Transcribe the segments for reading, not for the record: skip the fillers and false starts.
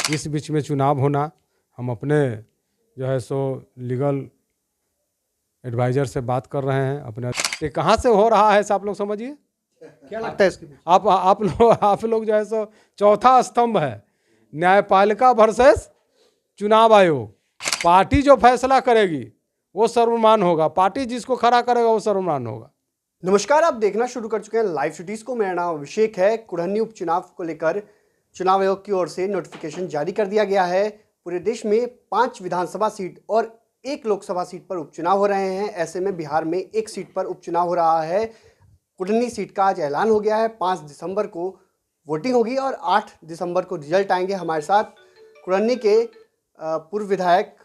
इस बीच में चुनाव होना, हम अपने जो है सो लीगल एडवाइज़र से बात कर रहे हैं अपने। ये कहाँ से हो रहा है आप लोग समझिए। क्या लगता है इसके पीछे? आप लोग जो है सो चौथा स्तंभ है, न्यायपालिका वर्सेस चुनाव आयोग। पार्टी जो फैसला करेगी वो सर्वमान्य होगा, पार्टी जिसको खड़ा करेगा वो सर्वमान्य होगा। नमस्कार, आप देखना शुरू कर चुके हैं लाइव सिटीज को। मेरा नाम अभिषेक है। कुढ़नी उपचुनाव को लेकर चुनाव आयोग की ओर से नोटिफिकेशन जारी कर दिया गया है। पूरे देश में 5 विधानसभा सीट और 1 लोकसभा सीट पर उपचुनाव हो रहे हैं। ऐसे में बिहार में 1 सीट पर उपचुनाव हो रहा है। कुढ़नी सीट का आज ऐलान हो गया है। 5 दिसंबर को वोटिंग होगी और 8 दिसंबर को रिजल्ट आएंगे। हमारे साथ कुढ़नी के पूर्व विधायक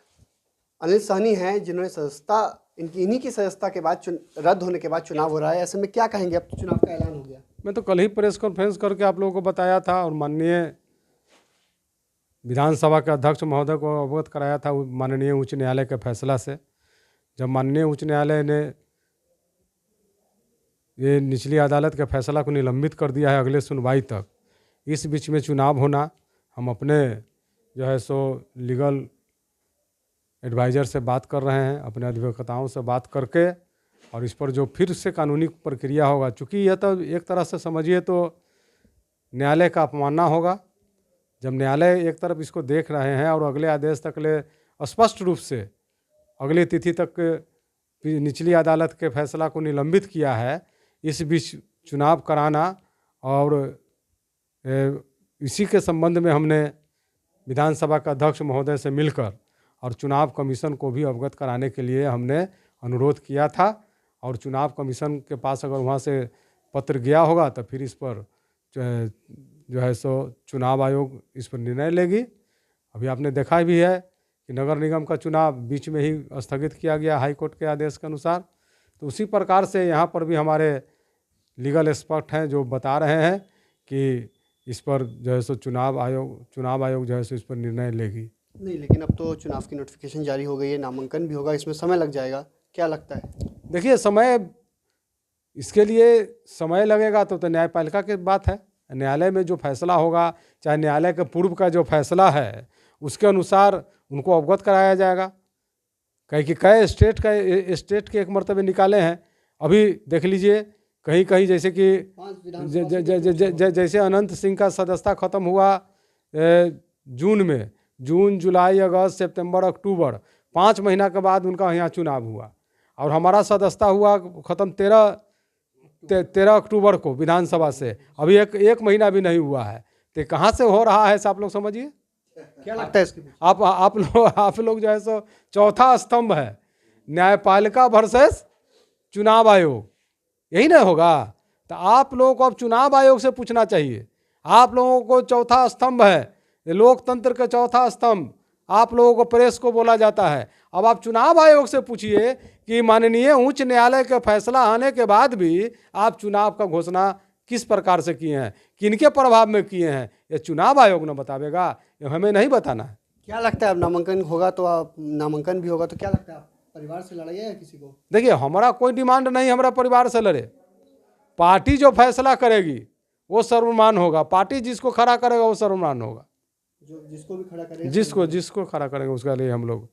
अनिल सहनी हैं, जिन्होंने सदस्यता इन्हीं की सदस्यता के बाद रद्द होने के बाद चुनाव हो रहा है। ऐसे में क्या कहेंगे, अब तो चुनाव का ऐलान हो गया? मैं तो कल ही प्रेस कॉन्फ्रेंस करके आप लोगों को बताया था और माननीय विधानसभा के अध्यक्ष महोदय को अवगत कराया था माननीय उच्च न्यायालय के फैसला से। जब माननीय उच्च न्यायालय ने ये निचली अदालत के फैसला को निलंबित कर दिया है अगले सुनवाई तक, इस बीच में चुनाव होना, हम अपने जो है सो लीगल एडवाइज़र से बात कर रहे हैं, अपने अधिवक्ताओं से बात करके, और इस पर जो फिर से कानूनी प्रक्रिया होगा, चूँकि यह तो एक तरह से समझिए तो न्यायालय का अपमानना होगा। जब न्यायालय एक तरफ इसको देख रहे हैं और अगले आदेश तक ले स्पष्ट रूप से अगली तिथि तक निचली अदालत के फैसला को निलंबित किया है, इस बीच चुनाव कराना, और इसी के संबंध में हमने विधानसभा का अध्यक्ष महोदय से मिलकर और चुनाव कमीशन को भी अवगत कराने के लिए हमने अनुरोध किया था। और चुनाव कमीशन के पास अगर वहाँ से पत्र गया होगा तो फिर इस पर जो है सो चुनाव आयोग इस पर निर्णय लेगी। अभी आपने देखा भी है कि नगर निगम का चुनाव बीच में ही स्थगित किया गया हाई कोर्ट के आदेश के अनुसार। तो उसी प्रकार से यहाँ पर भी हमारे लीगल एक्सपर्ट हैं जो बता रहे हैं कि इस पर जो है सो चुनाव आयोग जो है सो इस पर निर्णय लेगी। नहीं, लेकिन अब तो चुनाव की नोटिफिकेशन जारी हो गई है, नामांकन भी होगा, इसमें समय लग जाएगा, क्या लगता है? देखिए, इसके लिए समय लगेगा तो न्यायपालिका की बात है। न्यायालय में जो फैसला होगा, चाहे न्यायालय के पूर्व का जो फैसला है उसके अनुसार उनको अवगत कराया जाएगा। कहीं कि कई स्टेट के एक मरतबे निकाले हैं। अभी देख लीजिए कहीं कहीं जैसे कि जैसे अनंत सिंह का सदस्यता ख़त्म हुआ जून में, जून, जुलाई, अगस्त, सितंबर, अक्टूबर, 5 महीना के बाद उनका यहाँ चुनाव हुआ। और हमारा सदस्यता हुआ ख़त्म 13 अक्टूबर को विधानसभा से, अभी एक महीना भी नहीं हुआ है। तो कहाँ से हो रहा है आप लोग समझिए। क्या लगता है इसके पीछे? आप लोग जो है सो चौथा स्तंभ है, न्यायपालिका वर्सेस चुनाव आयोग, यही ना होगा। तो आप लोगों को अब चुनाव आयोग से पूछना चाहिए। आप लोगों को चौथा स्तंभ है, लोकतंत्र का चौथा स्तंभ आप लोगों को प्रेस को बोला जाता है। अब आप चुनाव आयोग से पूछिए कि माननीय उच्च न्यायालय का फैसला आने के बाद भी आप चुनाव का घोषणा किस प्रकार से किए हैं, किनके प्रभाव में किए हैं, ये चुनाव आयोग न बतावेगा, ये हमें नहीं बताना है। क्या लगता है, अब नामांकन होगा तो आप नामांकन भी होगा तो क्या लगता है, आप परिवार से लड़ाइए या किसी को? देखिए, हमारा कोई डिमांड नहीं हमारा परिवार से लड़े। पार्टी जो फैसला करेगी वो सर्वमान्य होगा, पार्टी जिसको खड़ा करेगा वो सर्वमान्य होगा। जिसको भी खड़ा करेगा, जिसको खड़ा करेंगे उसके लिए हम लोग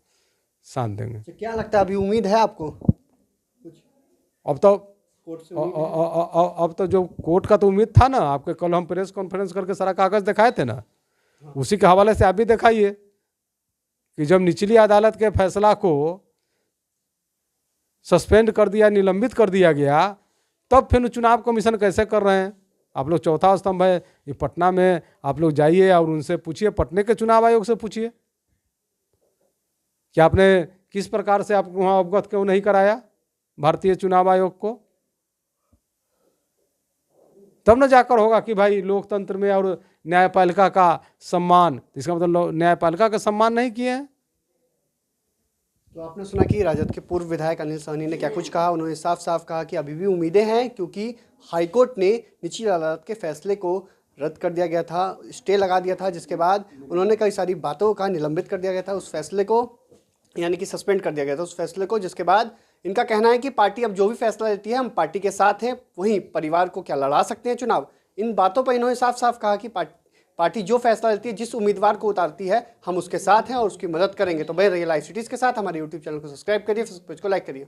साथ देंगे। तो क्या लगता है, अभी उम्मीद है आपको कुछ? अब तो कोर्ट से अब तो जो कोर्ट का तो उम्मीद था ना, आपके कल हम प्रेस कॉन्फ्रेंस करके सारा कागज दिखाए थे ना, उसी के हवाले से आप भी दिखाइए कि जब निचली अदालत के फैसला को सस्पेंड कर दिया, निलंबित कर दिया गया, तब फिर चुनाव कमीशन कैसे कर रहे हैं। आप लोग चौथा स्तंभ है ये पटना में, आप लोग जाइए और उनसे पूछिए, पटने के चुनाव आयोग से पूछिए कि आपने किस प्रकार से आप वहाँ अवगत क्यों नहीं कराया भारतीय चुनाव आयोग को। तब न जाकर होगा कि भाई लोकतंत्र में और न्यायपालिका का सम्मान, इसका मतलब न्यायपालिका का सम्मान नहीं किए हैं। तो आपने सुना कि राजद के पूर्व विधायक अनिल सहनी ने क्या कुछ कहा। उन्होंने साफ साफ कहा कि अभी भी उम्मीदें हैं, क्योंकि हाईकोर्ट ने निचली अदालत के फैसले को रद्द कर दिया गया था, स्टे लगा दिया था, जिसके बाद उन्होंने कई सारी बातों का निलंबित कर दिया गया था उस फैसले को, यानी कि सस्पेंड कर दिया गया था उस फैसले को। जिसके बाद इनका कहना है कि पार्टी अब जो भी फैसला लेती है हम पार्टी के साथ हैं, वहीं परिवार को क्या लड़ा सकते हैं चुनाव। इन बातों पर इन्होंने साफ साफ कहा कि पार्टी जो फैसला लेती है, जिस उम्मीदवार को उतारती है, हम उसके साथ हैं और उसकी मदद करेंगे। तो बने रहिए लाइव सिटीज के साथ। हमारे यूट्यूब चैनल को सब्सक्राइब करिए, फेसबुक पेज को लाइक करिए।